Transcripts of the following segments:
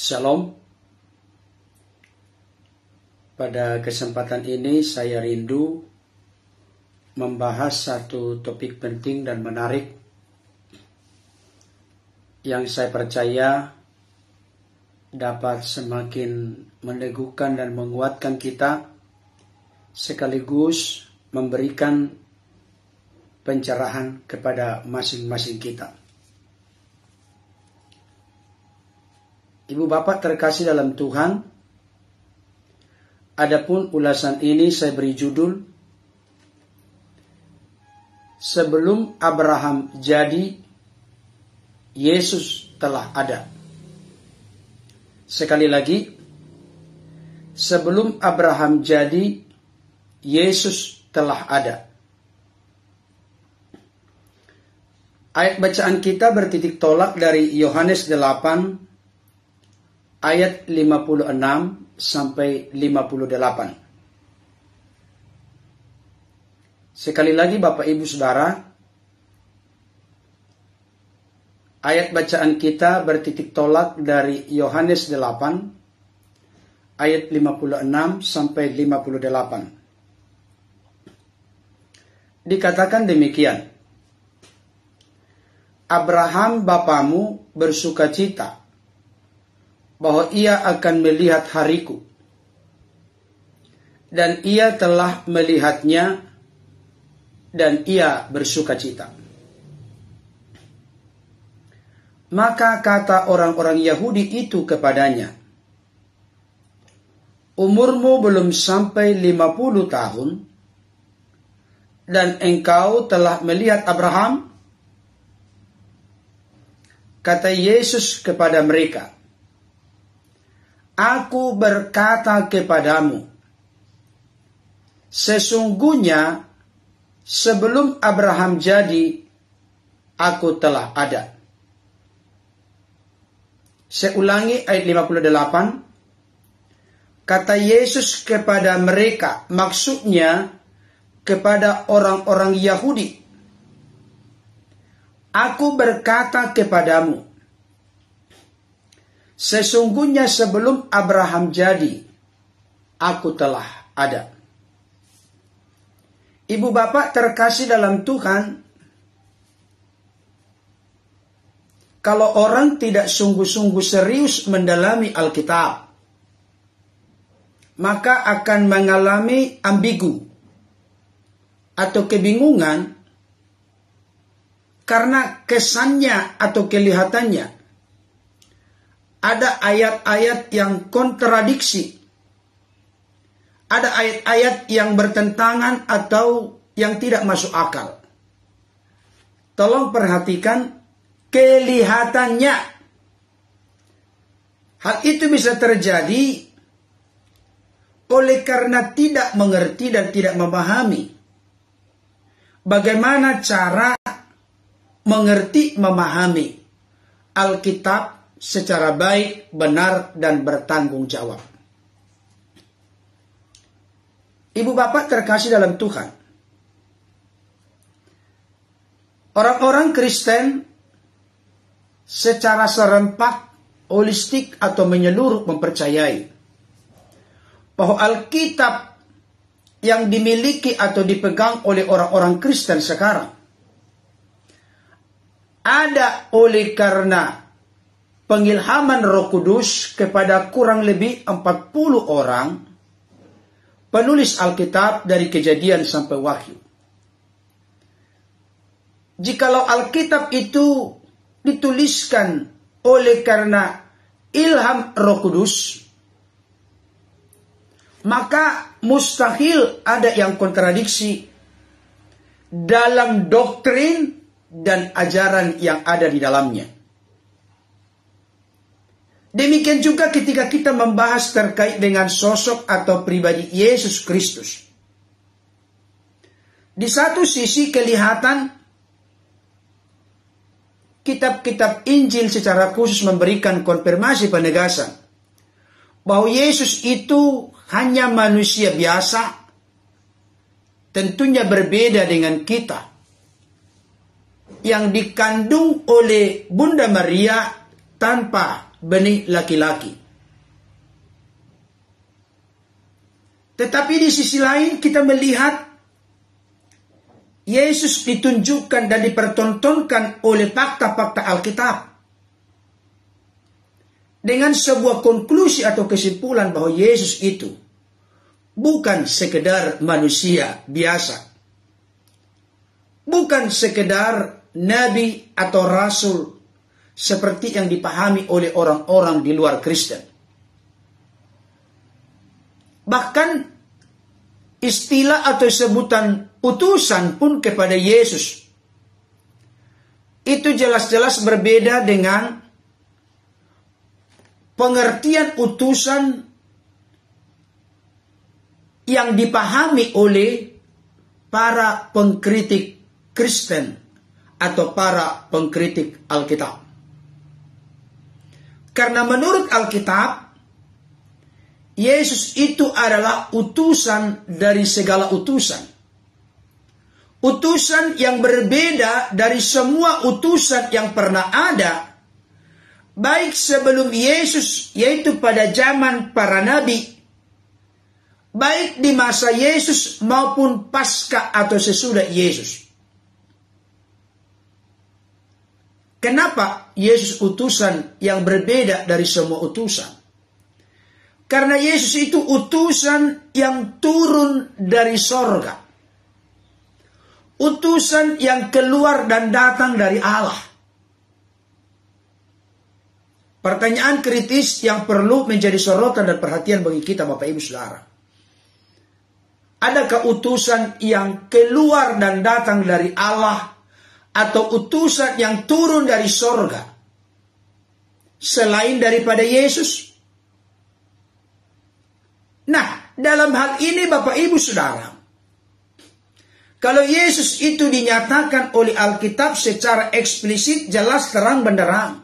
Shalom. Pada kesempatan ini saya rindu membahas satu topik penting dan menarik yang saya percaya dapat semakin meneguhkan dan menguatkan kita, sekaligus memberikan pencerahan kepada masing-masing kita. Ibu bapak terkasih dalam Tuhan, adapun ulasan ini saya beri judul, Sebelum Abraham jadi, Yesus telah ada. Sekali lagi, sebelum Abraham jadi, Yesus telah ada. Ayat bacaan kita bertitik tolak dari Yohanes 8 ayat 56 sampai 58. Sekali lagi Bapak Ibu Saudara, ayat bacaan kita bertitik tolak dari Yohanes 8 ayat 56 sampai 58. Dikatakan demikian, Abraham bapamu bersukacita bahwa ia akan melihat hariku, dan ia telah melihatnya, dan ia bersukacita. Maka kata orang-orang Yahudi itu kepadanya, umurmu belum sampai 50 tahun, dan engkau telah melihat Abraham? Kata Yesus kepada mereka, Aku berkata kepadamu, sesungguhnya sebelum Abraham jadi, aku telah ada. Saya ulangi ayat 58. Kata Yesus kepada mereka, maksudnya kepada orang-orang Yahudi, Aku berkata kepadamu, sesungguhnya sebelum Abraham jadi, aku telah ada. Ibu bapak terkasih dalam Tuhan, kalau orang tidak sungguh-sungguh serius mendalami Alkitab, maka akan mengalami ambigu atau kebingungan karena kesannya atau kelihatannya ada ayat-ayat yang kontradiksi, ada ayat-ayat yang bertentangan atau yang tidak masuk akal. Tolong perhatikan kelihatannya. Hal itu bisa terjadi oleh karena tidak mengerti dan tidak memahami bagaimana cara mengerti, memahami Alkitab secara baik, benar, dan bertanggung jawab. Ibu bapak terkasih dalam Tuhan, orang-orang Kristen secara serempak, holistik atau menyeluruh mempercayai bahwa Alkitab yang dimiliki atau dipegang oleh orang-orang Kristen sekarang ada oleh karena pengilhaman Roh Kudus kepada kurang lebih 40 orang penulis Alkitab dari Kejadian sampai Wahyu. Jikalau Alkitab itu dituliskan oleh karena ilham Roh Kudus, maka mustahil ada yang kontradiksi dalam doktrin dan ajaran yang ada di dalamnya. Demikian juga ketika kita membahas terkait dengan sosok atau pribadi Yesus Kristus. Di satu sisi kelihatan kitab-kitab Injil secara khusus memberikan konfirmasi penegasan bahwa Yesus itu hanya manusia biasa, tentunya berbeda dengan kita, yang dikandung oleh Bunda Maria tanpa benih laki-laki. Tetapi di sisi lain kita melihat Yesus ditunjukkan dan dipertontonkan oleh fakta-fakta Alkitab dengan sebuah konklusi atau kesimpulan bahwa Yesus itu bukan sekedar manusia biasa, bukan sekedar nabi atau rasul seperti yang dipahami oleh orang-orang di luar Kristen. Bahkan istilah atau sebutan utusan pun kepada Yesus itu jelas-jelas berbeda dengan pengertian utusan yang dipahami oleh para pengkritik Kristen atau para pengkritik Alkitab. Karena menurut Alkitab, Yesus itu adalah utusan dari segala utusan. Utusan yang berbeda dari semua utusan yang pernah ada, baik sebelum Yesus, yaitu pada zaman para nabi, baik di masa Yesus maupun pasca atau sesudah Yesus. Kenapa Yesus utusan yang berbeda dari semua utusan? Karena Yesus itu utusan yang turun dari sorga. Utusan yang keluar dan datang dari Allah. Pertanyaan kritis yang perlu menjadi sorotan dan perhatian bagi kita Bapak Ibu Saudara. Adakah utusan yang keluar dan datang dari Allah atau utusan yang turun dari sorga selain daripada Yesus? Nah, dalam hal ini Bapak Ibu Saudara, kalau Yesus itu dinyatakan oleh Alkitab secara eksplisit, jelas, terang benderang,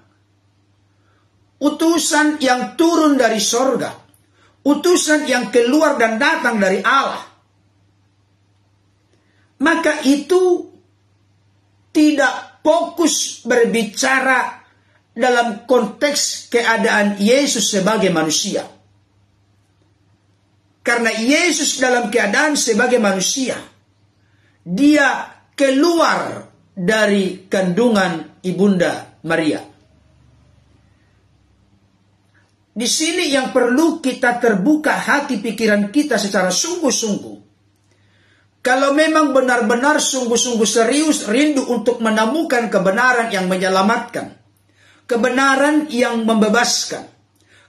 utusan yang turun dari sorga, utusan yang keluar dan datang dari Allah, maka itu tidak fokus berbicara dalam konteks keadaan Yesus sebagai manusia. Karena Yesus dalam keadaan sebagai manusia, dia keluar dari kandungan ibunda Maria. Di sini yang perlu kita terbuka hati pikiran kita secara sungguh-sungguh. Kalau memang benar-benar sungguh-sungguh serius rindu untuk menemukan kebenaran yang menyelamatkan, kebenaran yang membebaskan,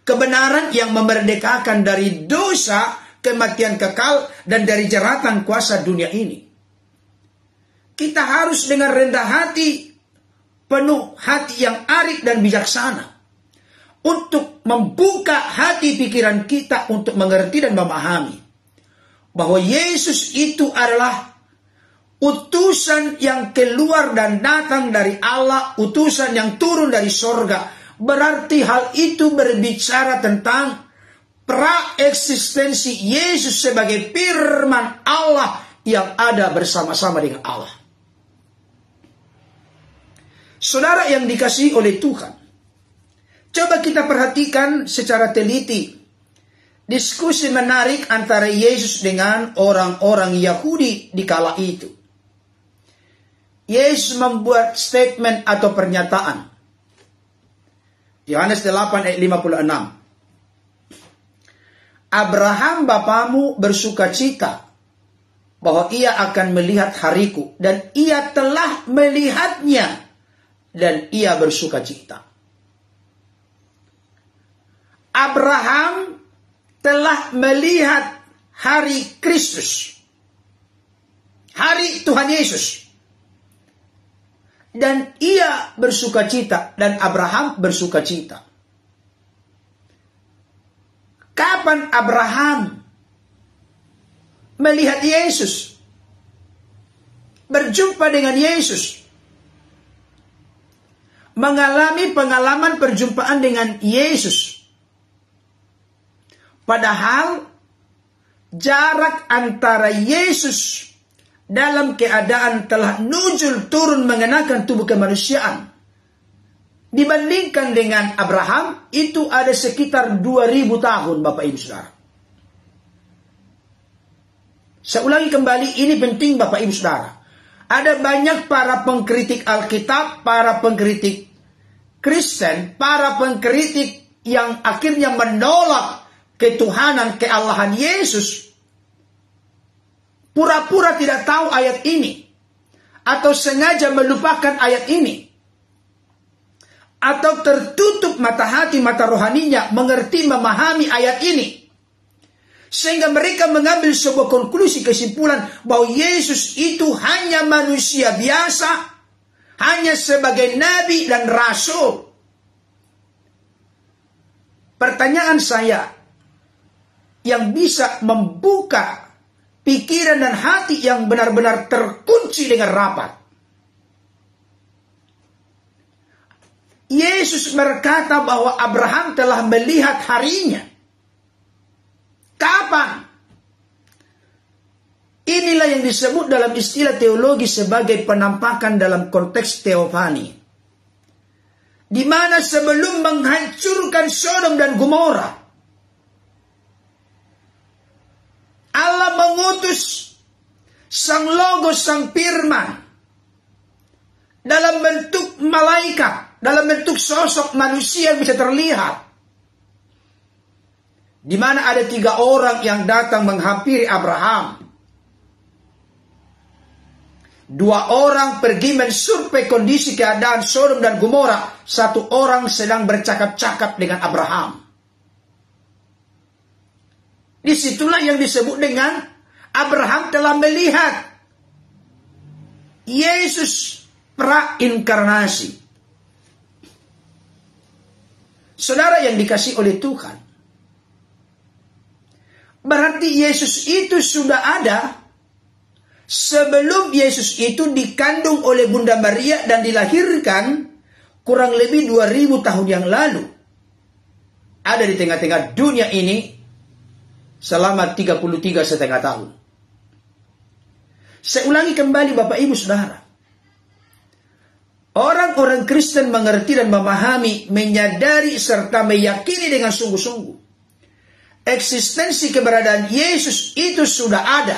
kebenaran yang memerdekakan dari dosa, kematian kekal, dan dari jeratan kuasa dunia ini, kita harus dengan rendah hati, penuh hati yang arif dan bijaksana, untuk membuka hati pikiran kita untuk mengerti dan memahami bahwa Yesus itu adalah utusan yang keluar dan datang dari Allah, utusan yang turun dari sorga. Berarti hal itu berbicara tentang praeksistensi Yesus sebagai firman Allah yang ada bersama-sama dengan Allah. Saudara yang dikasihi oleh Tuhan, coba kita perhatikan secara teliti diskusi menarik antara Yesus dengan orang-orang Yahudi di kala itu. Yesus membuat statement atau pernyataan. Yohanes 8 ayat 56. Abraham bapamu bersukacita bahwa ia akan melihat hariku, dan ia telah melihatnya dan ia bersukacita. Abraham telah melihat hari Kristus, hari Tuhan Yesus, dan ia bersukacita, dan Abraham bersukacita. Kapan Abraham melihat Yesus, berjumpa dengan Yesus, mengalami pengalaman perjumpaan dengan Yesus? Padahal jarak antara Yesus dalam keadaan telah nuzul turun mengenakan tubuh kemanusiaan Dibandingkan dengan Abraham, itu ada sekitar 2000 tahun, Bapak Ibu Saudara. Saya ulangi kembali, ini penting Bapak Ibu Saudara. Ada banyak para pengkritik Alkitab, para pengkritik Kristen, para pengkritik yang akhirnya menolak ketuhanan, keallahan Yesus. Pura-pura tidak tahu ayat ini. Atau sengaja melupakan ayat ini. Atau tertutup mata hati, mata rohaninya, mengerti, memahami ayat ini. Sehingga mereka mengambil sebuah konklusi, kesimpulan bahwa Yesus itu hanya manusia biasa, hanya sebagai nabi dan rasul. Pertanyaan saya yang bisa membuka pikiran dan hati yang benar-benar terkunci dengan rapat. Yesus berkata bahwa Abraham telah melihat harinya. Kapan? Inilah yang disebut dalam istilah teologi sebagai penampakan dalam konteks teofani. Di mana sebelum menghancurkan Sodom dan Gomora, Allah mengutus Sang Logos, Sang Firman dalam bentuk malaikat, dalam bentuk sosok manusia yang bisa terlihat. Di mana ada 3 orang yang datang menghampiri Abraham. 2 orang pergi mensurvei kondisi keadaan Sodom dan Gomora. 1 orang sedang bercakap-cakap dengan Abraham. Disitulah yang disebut dengan Abraham telah melihat Yesus prainkarnasi. Saudara yang dikasihi oleh Tuhan, berarti Yesus itu sudah ada sebelum Yesus itu dikandung oleh Bunda Maria dan dilahirkan kurang lebih 2000 tahun yang lalu. Ada di tengah-tengah dunia ini selama 33,5 tahun. Saya ulangi kembali Bapak Ibu Saudara. Orang-orang Kristen mengerti dan memahami, menyadari serta meyakini dengan sungguh-sungguh eksistensi keberadaan Yesus itu sudah ada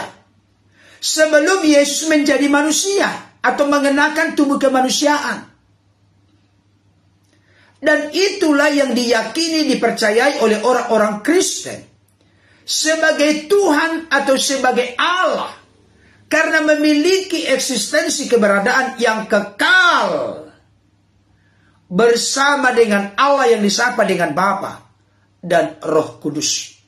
sebelum Yesus menjadi manusia atau mengenakan tubuh kemanusiaan. Dan itulah yang diyakini, dipercayai oleh orang-orang Kristen sebagai Tuhan atau sebagai Allah, karena memiliki eksistensi keberadaan yang kekal bersama dengan Allah yang disapa dengan Bapa dan Roh Kudus.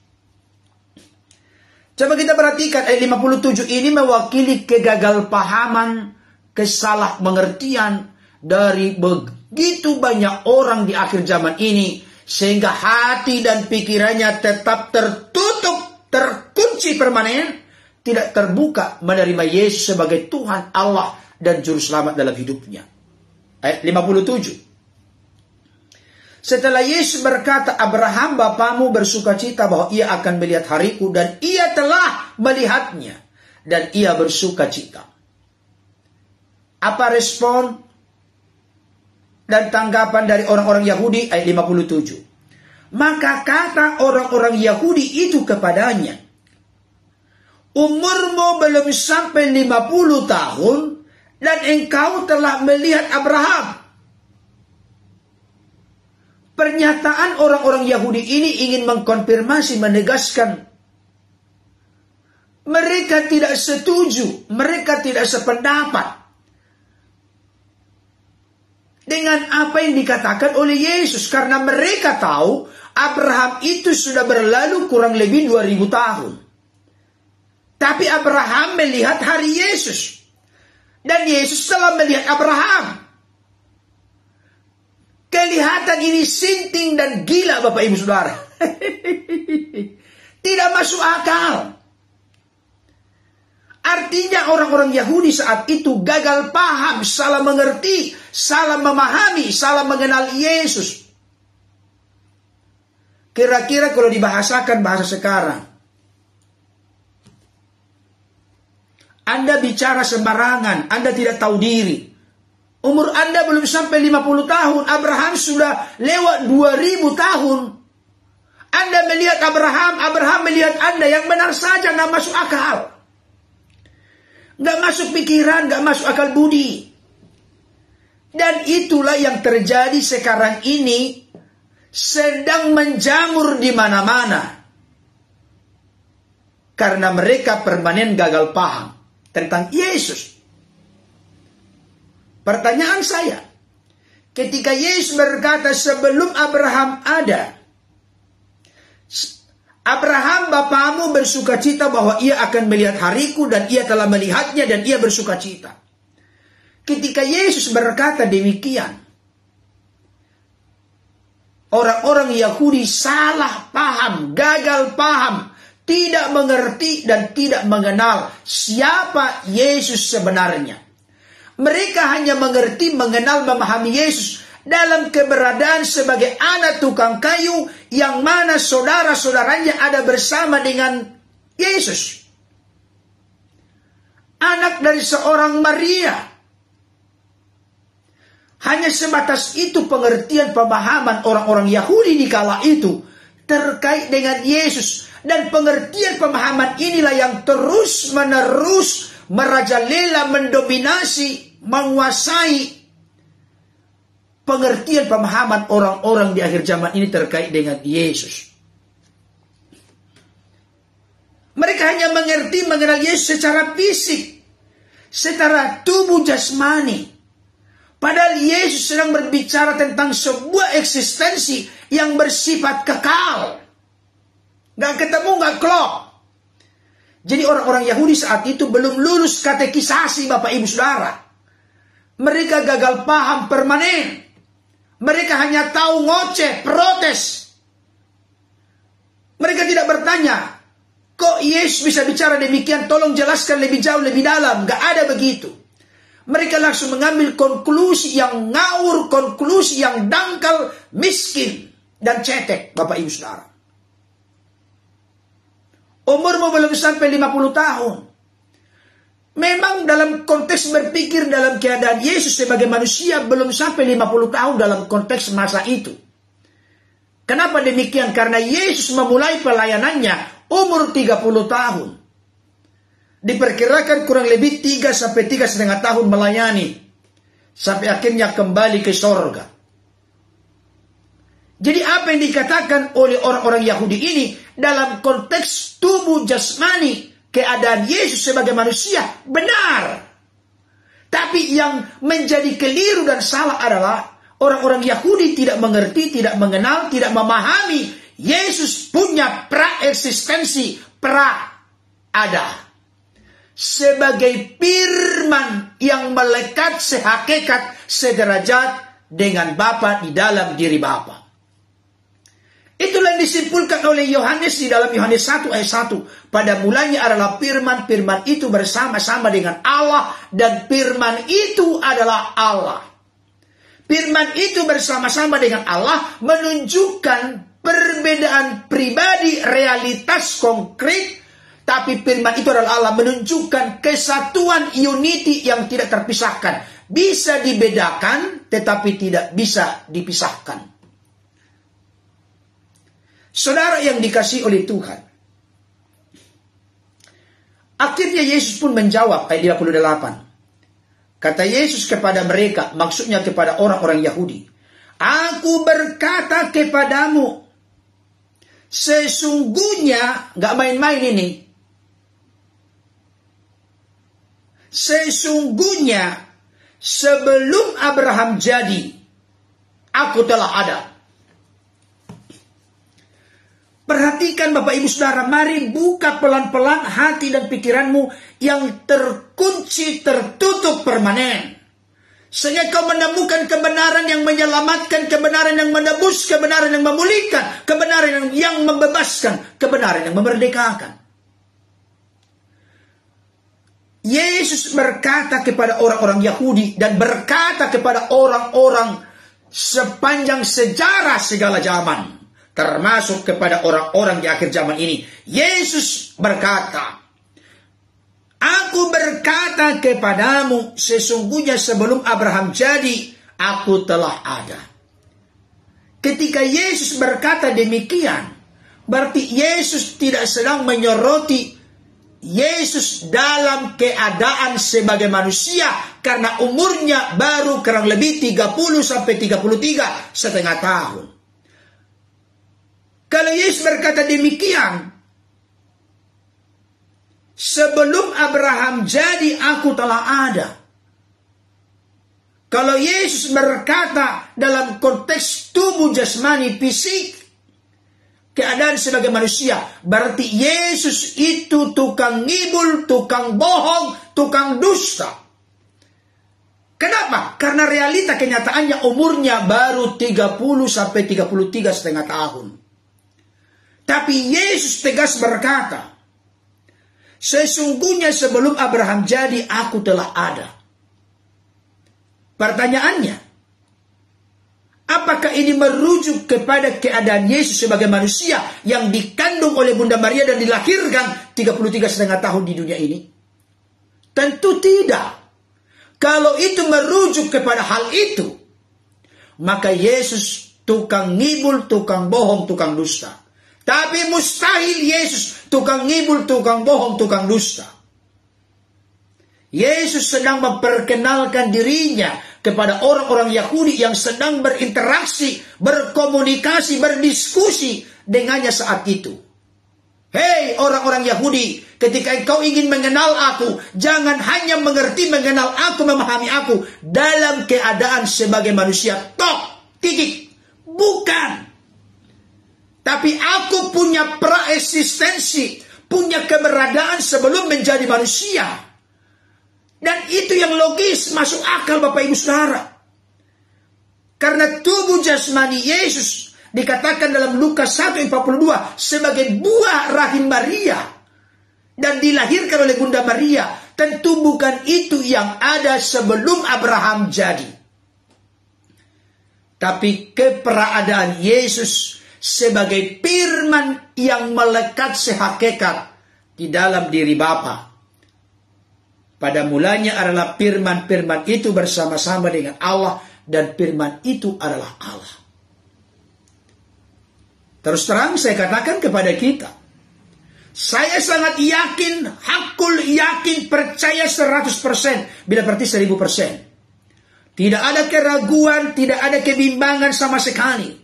Coba kita perhatikan ayat 57 ini mewakili kegagalpahaman, kesalahmengertian dari begitu banyak orang di akhir zaman ini, sehingga hati dan pikirannya tetap tertutup, terkunci permanen, tidak terbuka menerima Yesus sebagai Tuhan, Allah, dan Juru Selamat dalam hidupnya. Ayat 57. Setelah Yesus berkata, Abraham bapamu bersukacita bahwa ia akan melihat hariku, dan ia telah melihatnya, dan ia bersukacita. Apa respon dan tanggapan dari orang-orang Yahudi? Ayat 57. Maka kata orang-orang Yahudi itu kepadanya, umurmu belum sampai 50 tahun, dan engkau telah melihat Abraham. Pernyataan orang-orang Yahudi ini ingin mengkonfirmasi, menegaskan mereka tidak setuju, mereka tidak sependapat dengan apa yang dikatakan oleh Yesus, karena mereka tahu Abraham itu sudah berlalu kurang lebih 2000 tahun. Tapi Abraham melihat hari Yesus, dan Yesus telah melihat Abraham. Kelihatan ini sinting dan gila Bapak Ibu Saudara. Tidak masuk akal. Artinya orang-orang Yahudi saat itu gagal paham, salah mengerti, salah memahami, salah mengenal Yesus. Kira-kira kalau dibahasakan bahasa sekarang, Anda bicara sembarangan, Anda tidak tahu diri. Umur Anda belum sampai 50 tahun. Abraham sudah lewat 2000 tahun. Anda melihat Abraham melihat Anda. Yang benar saja nggak masuk akal. Nggak masuk pikiran, nggak masuk akal budi. Dan itulah yang terjadi sekarang ini. Sedang menjamur di mana-mana. Karena mereka permanen gagal paham tentang Yesus. Pertanyaan saya, ketika Yesus berkata sebelum Abraham ada, Abraham bapamu bersukacita bahwa ia akan melihat hariku dan ia telah melihatnya dan ia bersukacita. Ketika Yesus berkata demikian, orang-orang Yahudi salah paham, gagal paham, tidak mengerti dan tidak mengenal siapa Yesus sebenarnya. Mereka hanya mengerti, mengenal, memahami Yesus dalam keberadaan sebagai anak tukang kayu yang mana saudara-saudaranya ada bersama dengan Yesus. Anak dari seorang Maria. Hanya sebatas itu pengertian pemahaman orang-orang Yahudi di kala itu terkait dengan Yesus. Dan pengertian pemahaman inilah yang terus-menerus merajalela, mendominasi, menguasai pengertian pemahaman orang-orang di akhir zaman ini terkait dengan Yesus. Mereka hanya mengerti mengenal Yesus secara fisik, secara tubuh jasmani. Padahal Yesus sedang berbicara tentang sebuah eksistensi yang bersifat kekal. Gak ketemu, gak klop. Jadi orang-orang Yahudi saat itu belum lulus katekisasi Bapak Ibu Saudara. Mereka gagal paham permanen. Mereka hanya tahu ngoceh, protes. Mereka tidak bertanya, kok Yesus bisa bicara demikian? Tolong jelaskan lebih jauh, lebih dalam. Gak ada begitu. Mereka langsung mengambil konklusi yang ngawur, konklusi yang dangkal, miskin, dan cetek Bapak Ibu Saudara. Umurmu belum sampai 50 tahun. Memang dalam konteks berpikir dalam keadaan Yesus sebagai manusia belum sampai 50 tahun dalam konteks masa itu. Kenapa demikian? Karena Yesus memulai pelayanannya umur 30 tahun. Diperkirakan kurang lebih 3 sampai 3,5 tahun melayani. Sampai akhirnya kembali ke sorga. Jadi apa yang dikatakan oleh orang-orang Yahudi ini dalam konteks tubuh jasmani, keadaan Yesus sebagai manusia benar. Tapi yang menjadi keliru dan salah adalah orang-orang Yahudi tidak mengerti, tidak mengenal, tidak memahami Yesus punya pra-eksistensi, pra-ada. Sebagai firman yang melekat sehakikat, sederajat dengan Bapa di dalam diri Bapa. Itulah yang disimpulkan oleh Yohanes di dalam Yohanes 1 ayat 1. Pada mulanya adalah firman, firman itu bersama-sama dengan Allah, dan firman itu adalah Allah. Firman itu bersama-sama dengan Allah menunjukkan perbedaan pribadi, realitas konkret, tapi firman itu adalah Allah menunjukkan kesatuan unity yang tidak terpisahkan. Bisa dibedakan, tetapi tidak bisa dipisahkan. Saudara yang dikasihi oleh Tuhan. Akhirnya Yesus pun menjawab ayat 58. Kata Yesus kepada mereka, maksudnya kepada orang-orang Yahudi. Aku berkata kepadamu, sesungguhnya, gak main-main ini. Sesungguhnya, sebelum Abraham jadi, aku telah ada. Perhatikan Bapak Ibu Saudara, mari buka pelan-pelan hati dan pikiranmu yang terkunci, tertutup permanen. Sehingga kau menemukan kebenaran yang menyelamatkan, kebenaran yang menebus, kebenaran yang memulihkan, kebenaran yang membebaskan, kebenaran yang memerdekakan. Yesus berkata kepada orang-orang Yahudi dan berkata kepada orang-orang sepanjang sejarah segala zaman. Termasuk kepada orang-orang di akhir zaman ini. Yesus berkata, Aku berkata kepadamu, sesungguhnya sebelum Abraham jadi, aku telah ada. Ketika Yesus berkata demikian, berarti Yesus tidak sedang menyoroti Yesus dalam keadaan sebagai manusia, karena umurnya baru kurang lebih 30-33 setengah tahun. Kalau Yesus berkata demikian, sebelum Abraham jadi, aku telah ada. Kalau Yesus berkata dalam konteks tubuh jasmani fisik, keadaan sebagai manusia, berarti Yesus itu tukang ngibul, tukang bohong, tukang dusta. Kenapa? Karena realita kenyataannya umurnya baru 30-33 setengah tahun. Tapi Yesus tegas berkata, sesungguhnya sebelum Abraham jadi, aku telah ada. Pertanyaannya, apakah ini merujuk kepada keadaan Yesus sebagai manusia yang dikandung oleh Bunda Maria dan dilahirkan 33,5 tahun di dunia ini? Tentu tidak. Kalau itu merujuk kepada hal itu, maka Yesus tukang ngibul, tukang bohong, tukang dusta. Tapi mustahil Yesus tukang ngibul, tukang bohong, tukang dusta. Yesus sedang memperkenalkan dirinya kepada orang-orang Yahudi yang sedang berinteraksi, berkomunikasi, berdiskusi dengannya saat itu. Hei orang-orang Yahudi, ketika engkau ingin mengenal aku, jangan hanya mengenal aku, memahami aku dalam keadaan sebagai manusia. Tok, titik. Bukan. Tapi aku punya praeksistensi, punya keberadaan sebelum menjadi manusia. Dan itu yang logis, masuk akal Bapak Ibu Saudara. Karena tubuh jasmani Yesus dikatakan dalam Lukas 1:42 sebagai buah rahim Maria dan dilahirkan oleh Bunda Maria. Tentu bukan itu yang ada sebelum Abraham jadi. Tapi keberadaan Yesus sebagai firman yang melekat sehakikat di dalam diri Bapa. Pada mulanya adalah firman-firman itu bersama-sama dengan Allah, dan firman itu adalah Allah. Terus terang saya katakan kepada kita, saya sangat yakin, hakul yakin, percaya 100%, bila berarti 1000%. Tidak ada keraguan, tidak ada kebimbangan sama sekali.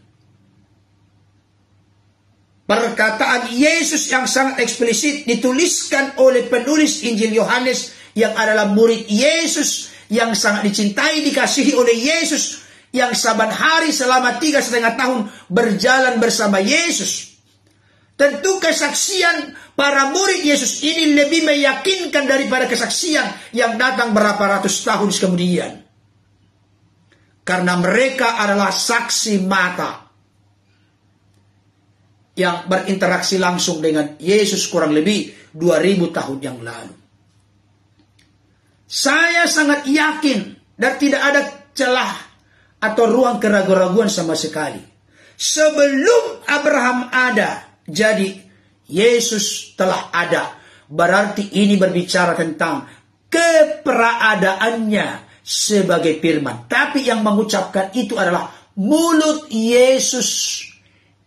Perkataan Yesus yang sangat eksplisit dituliskan oleh penulis Injil Yohanes yang adalah murid Yesus, yang sangat dicintai, dikasihi oleh Yesus, yang saban hari selama 3,5 tahun berjalan bersama Yesus. Tentu kesaksian para murid Yesus ini lebih meyakinkan daripada kesaksian yang datang berapa ratus tahun kemudian. Karena mereka adalah saksi mata yang berinteraksi langsung dengan Yesus kurang lebih 2000 tahun yang lalu. Saya sangat yakin dan tidak ada celah atau ruang keraguan-raguan sama sekali. Sebelum Abraham ada, jadi Yesus telah ada. Berarti ini berbicara tentang keberadaannya sebagai firman. Tapi yang mengucapkan itu adalah mulut Yesus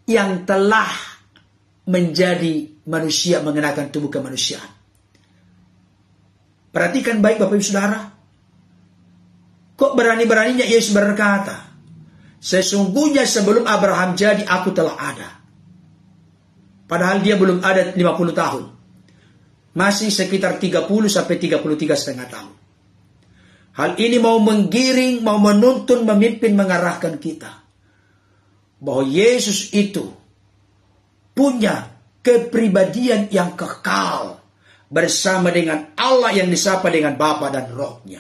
yang telah menjadi manusia, mengenakan tubuh kemanusiaan. Perhatikan baik Bapak Ibu Saudara. Kok berani-beraninya Yesus berkata, sesungguhnya sebelum Abraham jadi, aku telah ada. Padahal dia belum ada 50 tahun. Masih sekitar 30-33,5 tahun. Hal ini mau menggiring, mau menuntun, memimpin, mengarahkan kita. Bahwa Yesus itu punya kepribadian yang kekal bersama dengan Allah yang disapa dengan Bapa dan Roh-Nya.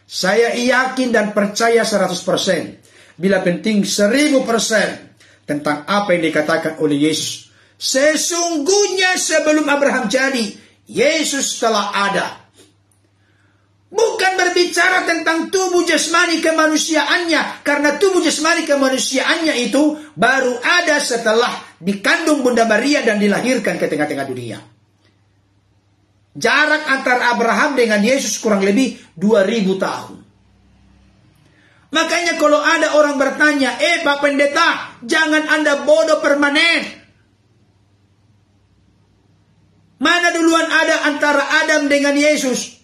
Saya yakin dan percaya 100%, bila penting 1000% tentang apa yang dikatakan oleh Yesus. Sesungguhnya sebelum Abraham jadi, Yesus telah ada. Bukan berbicara tentang tubuh jasmani kemanusiaannya, karena tubuh jasmani kemanusiaannya itu baru ada setelah dikandung Bunda Maria dan dilahirkan ke tengah-tengah dunia. Jarak antara Abraham dengan Yesus kurang lebih 2000 tahun. Makanya kalau ada orang bertanya, Pak Pendeta, jangan Anda bodoh permanen. Mana duluan ada antara Adam dengan Yesus?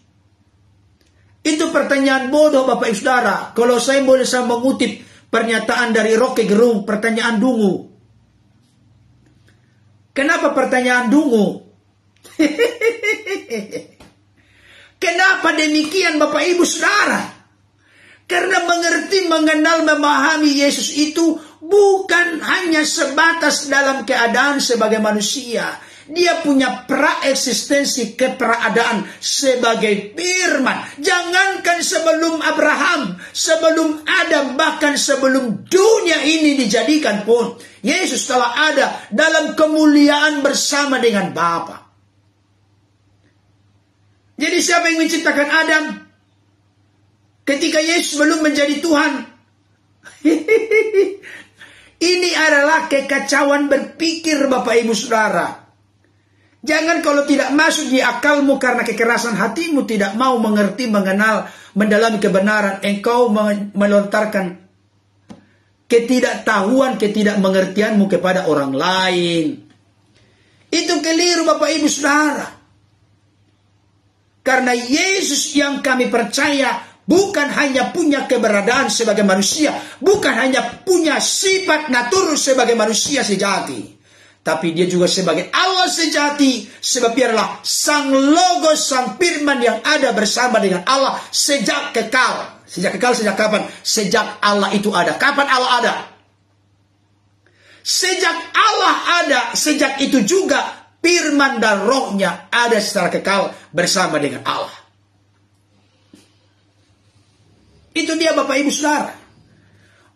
Itu pertanyaan bodoh Bapak Ibu Saudara. Kalau saya boleh mengutip pernyataan dari Rocky Gerung, pertanyaan dungu. Kenapa pertanyaan dungu? Kenapa demikian Bapak Ibu Saudara? Karena mengerti, mengenal, memahami Yesus itu bukan hanya sebatas dalam keadaan sebagai manusia. Dia punya praeksistensi keberadaan sebagai firman. Jangankan sebelum Abraham, sebelum Adam, bahkan sebelum dunia ini dijadikan pun, Yesus telah ada dalam kemuliaan bersama dengan Bapa. Jadi siapa yang menciptakan Adam? Ketika Yesus belum menjadi Tuhan. Ini adalah kekacauan berpikir Bapak Ibu Saudara. Jangan kalau tidak masuk di akalmu karena kekerasan hatimu tidak mau mengerti, mengenal, mendalami kebenaran. Engkau melontarkan ketidaktahuan, ketidakmengertianmu kepada orang lain. Itu keliru Bapak Ibu Saudara. Karena Yesus yang kami percaya bukan hanya punya keberadaan sebagai manusia, bukan hanya punya sifat naturus sebagai manusia sejati, tapi dia juga sebagai Allah sejati, sebab dia adalah Sang Logos, Sang Firman yang ada bersama dengan Allah sejak kekal. Sejak kekal, sejak kapan? Sejak Allah itu ada. Kapan Allah ada? Sejak Allah ada, sejak itu juga Firman dan Rohnya ada secara kekal bersama dengan Allah. Itu dia Bapak Ibu Saudara.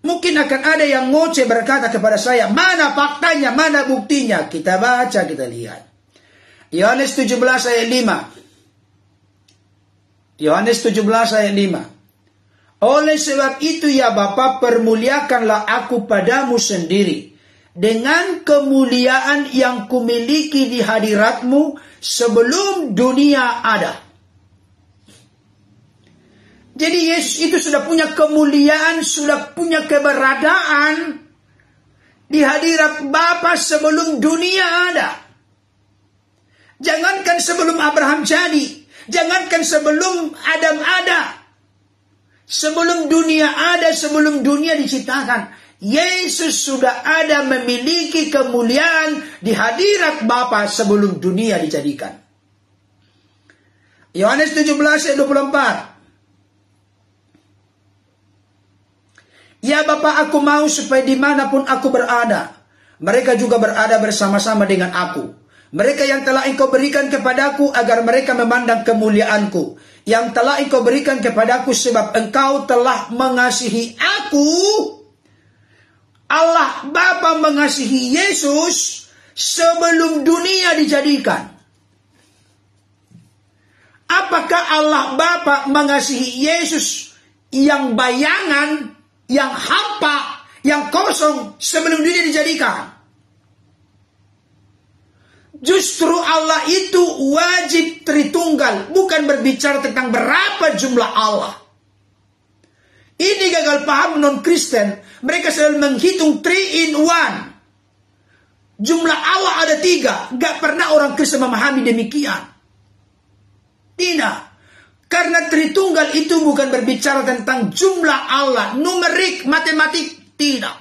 Mungkin akan ada yang ngoceh berkata kepada saya, mana faktanya, mana buktinya? Kita baca, kita lihat. Yohanes 17 ayat 5. Yohanes 17 ayat 5. Oleh sebab itu ya Bapa, permuliakanlah aku padamu sendiri, dengan kemuliaan yang kumiliki di hadiratmu sebelum dunia ada. Jadi Yesus itu sudah punya kemuliaan, sudah punya keberadaan di hadirat Bapa sebelum dunia ada. Jangankan sebelum Abraham jadi, jangankan sebelum Adam ada, sebelum dunia ada, sebelum dunia diciptakan, Yesus sudah ada memiliki kemuliaan di hadirat Bapa sebelum dunia dijadikan. Yohanes 17 ayat 24. Ya Bapa, aku mau supaya dimanapun aku berada, mereka juga berada bersama-sama dengan aku. Mereka yang telah Engkau berikan kepadaku, agar mereka memandang kemuliaanku, yang telah Engkau berikan kepadaku, sebab Engkau telah mengasihi aku. Allah Bapa mengasihi Yesus sebelum dunia dijadikan. Apakah Allah Bapa mengasihi Yesus yang bayangan, yang hampa, yang kosong sebelum dunia dijadikan? Justru Allah itu wajib Tritunggal, bukan berbicara tentang berapa jumlah Allah. Ini gagal paham non-Kristen. Mereka selalu menghitung 3 in 1. Jumlah Allah ada 3. Gak pernah orang Kristen memahami demikian. Tidak. Karena Tritunggal itu bukan berbicara tentang jumlah Allah, numerik, matematik, tidak.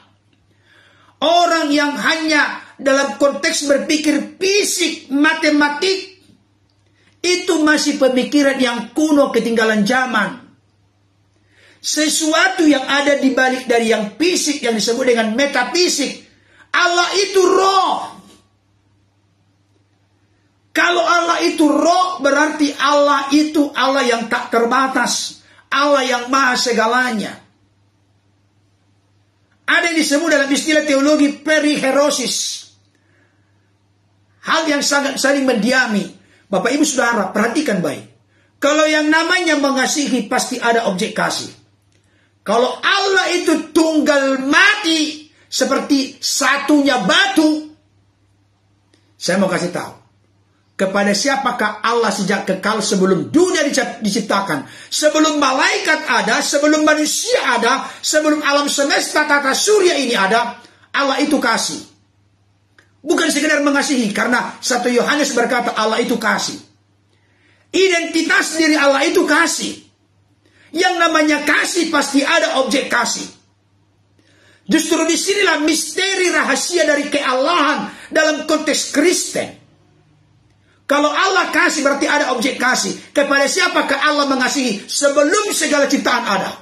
Orang yang hanya dalam konteks berpikir fisik, matematik, itu masih pemikiran yang kuno, ketinggalan zaman. Sesuatu yang ada di balik dari yang fisik yang disebut dengan metafisik. Allah itu roh. Kalau Allah itu roh, berarti Allah itu Allah yang tak terbatas, Allah yang maha segalanya. Ada yang disebut dalam istilah teologi periherosis, hal yang sangat saling mendiami. Bapak Ibu Saudara, perhatikan baik. Kalau yang namanya mengasihi pasti ada objek kasih. Kalau Allah itu tunggal mati seperti satunya batu, saya mau kasih tahu. kepada siapakah Allah sejak kekal sebelum dunia diciptakan, sebelum malaikat ada, sebelum manusia ada, sebelum alam semesta tata surya ini ada. Allah itu kasih. Bukan sekedar mengasihi, karena 1 Yohanes berkata Allah itu kasih. Identitas diri Allah itu kasih. Yang namanya kasih pasti ada objek kasih. Justru disinilah misteri rahasia dari keallahan dalam konteks Kristen. Kalau Allah kasih berarti ada objek kasih. Kepada siapakah Allah mengasihi sebelum segala ciptaan ada?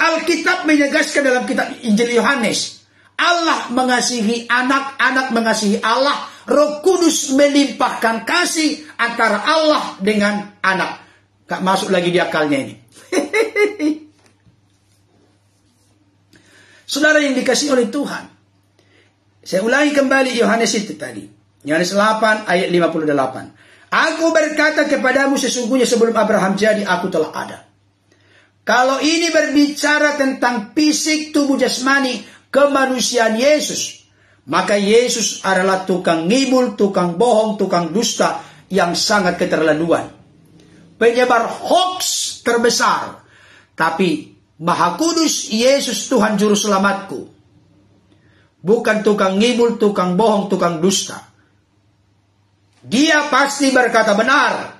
Alkitab menegaskan dalam kitab Injil Yohanes, Allah mengasihi anak, anak mengasihi Allah, Roh Kudus melimpahkan kasih antara Allah dengan anak. Gak masuk lagi di akalnya ini. Saudara yang dikasihi oleh Tuhan, saya ulangi kembali Yohanes itu tadi. Yohanes 8 ayat 58. Aku berkata kepadamu sesungguhnya sebelum Abraham jadi aku telah ada. Kalau ini berbicara tentang fisik tubuh jasmani kemanusiaan Yesus, maka Yesus adalah tukang ngibul, tukang bohong, tukang dusta yang sangat keterlaluan. Penyebar hoax terbesar. Tapi Maha Kudus Yesus Tuhan Juru Selamatku. Bukan tukang ngibul, tukang bohong, tukang dusta. Dia pasti berkata benar.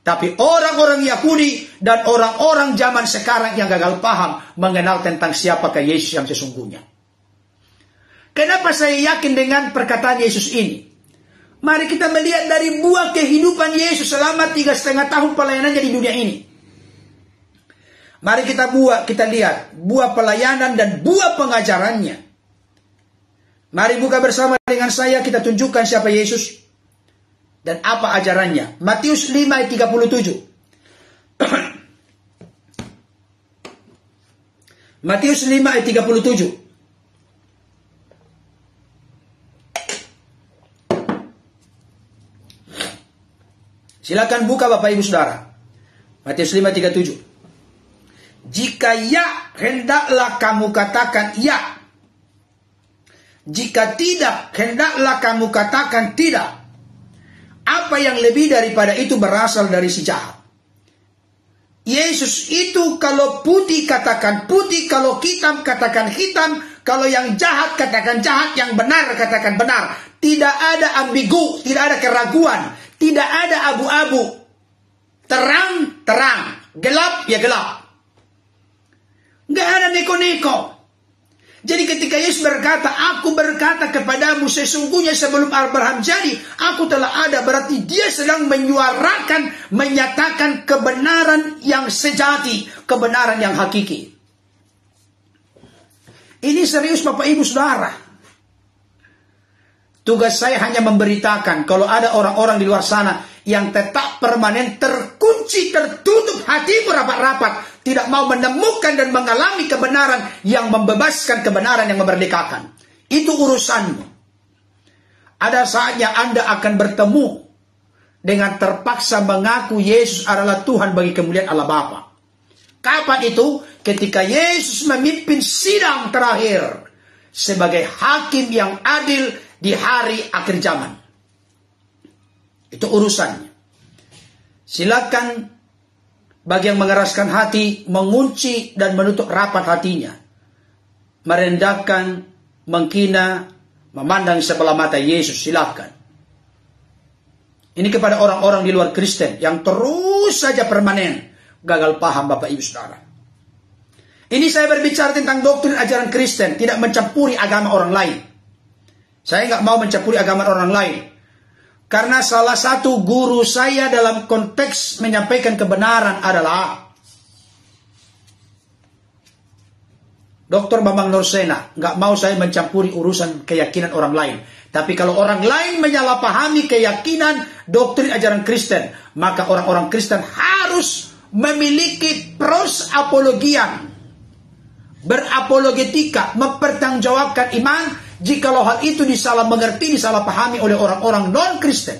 Tapi orang-orang Yahudi dan orang-orang zaman sekarang yang gagal paham mengenal tentang siapakah Yesus yang sesungguhnya. Kenapa saya yakin dengan perkataan Yesus ini? Mari kita melihat dari buah kehidupan Yesus selama 3,5 tahun pelayanannya di dunia ini. Mari kita lihat buah pelayanan dan buah pengajarannya. Mari buka bersama dengan saya, kita tunjukkan siapa Yesus dan apa ajarannya. Matius 5 ayat 37. Matius 5 ayat 37. Silakan buka Bapak Ibu Saudara. Matius 5:37. Jika ya, hendaklah kamu katakan ya. Jika tidak, hendaklah kamu katakan tidak. Apa yang lebih daripada itu berasal dari si jahat. Yesus itu kalau putih katakan putih, kalau hitam katakan hitam, kalau yang jahat katakan jahat, yang benar katakan benar. Tidak ada ambigu, tidak ada keraguan, tidak ada abu-abu. Terang, terang. Gelap, ya gelap. Nggak ada neko-neko. Jadi ketika Yesus berkata, aku berkata kepadamu sesungguhnya sebelum Abraham jadi, aku telah ada. Berarti dia sedang menyuarakan, menyatakan kebenaran yang sejati, kebenaran yang hakiki. Ini serius Bapak Ibu Saudara. Tugas saya hanya memberitakan kalau ada orang-orang di luar sana yang tetap permanen terkunci, tertutup hati rapat-rapat, tidak mau menemukan dan mengalami kebenaran yang membebaskan, kebenaran yang memerdekakan. Itu urusanmu. Ada saatnya Anda akan bertemu dengan terpaksa mengaku Yesus adalah Tuhan bagi kemuliaan Allah Bapa. Kapan itu? Ketika Yesus memimpin sidang terakhir sebagai hakim yang adil di hari akhir zaman. Itu urusannya. Silakan bagi yang mengeraskan hati, mengunci dan menutup rapat hatinya, merendahkan, menghina, memandang sebelah mata Yesus, silakan. Ini kepada orang-orang di luar Kristen yang terus saja permanen gagal paham Bapak Ibu Saudara. Ini saya berbicara tentang doktrin ajaran Kristen, tidak mencampuri agama orang lain. Saya nggak mau mencampuri agama orang lain. Karena salah satu guru saya dalam konteks menyampaikan kebenaran adalah Dr. Bambang Nursena. Nggak mau saya mencampuri urusan keyakinan orang lain. Tapi kalau orang lain menyalahpahami keyakinan doktrin ajaran Kristen, maka orang-orang Kristen harus memiliki pros apologian, berapologetika, mempertanggungjawabkan iman. Jikalau hal itu disalah mengerti, disalah pahami oleh orang-orang non-Kristen,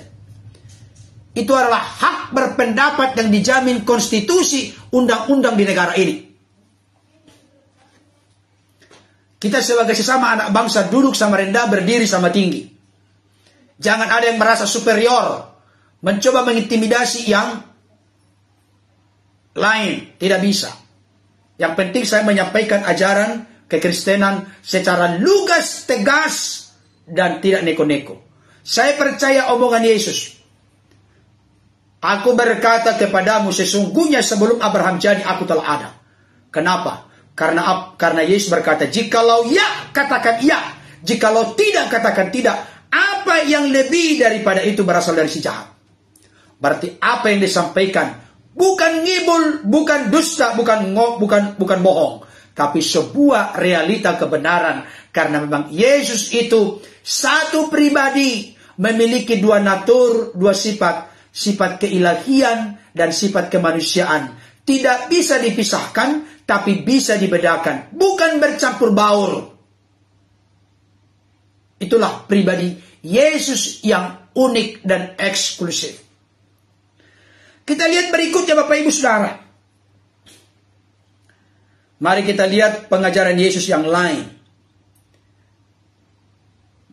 itu adalah hak berpendapat yang dijamin konstitusi, undang-undang di negara ini. Kita sebagai sesama anak bangsa duduk sama rendah, berdiri sama tinggi. Jangan ada yang merasa superior, mencoba mengintimidasi yang lain. Tidak bisa. Yang penting saya menyampaikan ajaran kekristenan secara lugas, tegas, dan tidak neko-neko. Saya percaya omongan Yesus. Aku berkata kepadamu, sesungguhnya sebelum Abraham jadi, aku telah ada. Kenapa? Karena Yesus berkata, jikalau ya, katakan ya. Jikalau tidak, katakan tidak. Apa yang lebih daripada itu berasal dari si jahat. Berarti apa yang disampaikan bukan ngibul, bukan dusta, bukan bohong, tapi sebuah realita kebenaran. Karena memang Yesus itu satu pribadi, memiliki dua natur, dua sifat. Sifat keilahian dan sifat kemanusiaan. Tidak bisa dipisahkan, tapi bisa dibedakan. Bukan bercampur baur. Itulah pribadi Yesus yang unik dan eksklusif. Kita lihat berikutnya Bapak Ibu Saudara. Mari kita lihat pengajaran Yesus yang lain.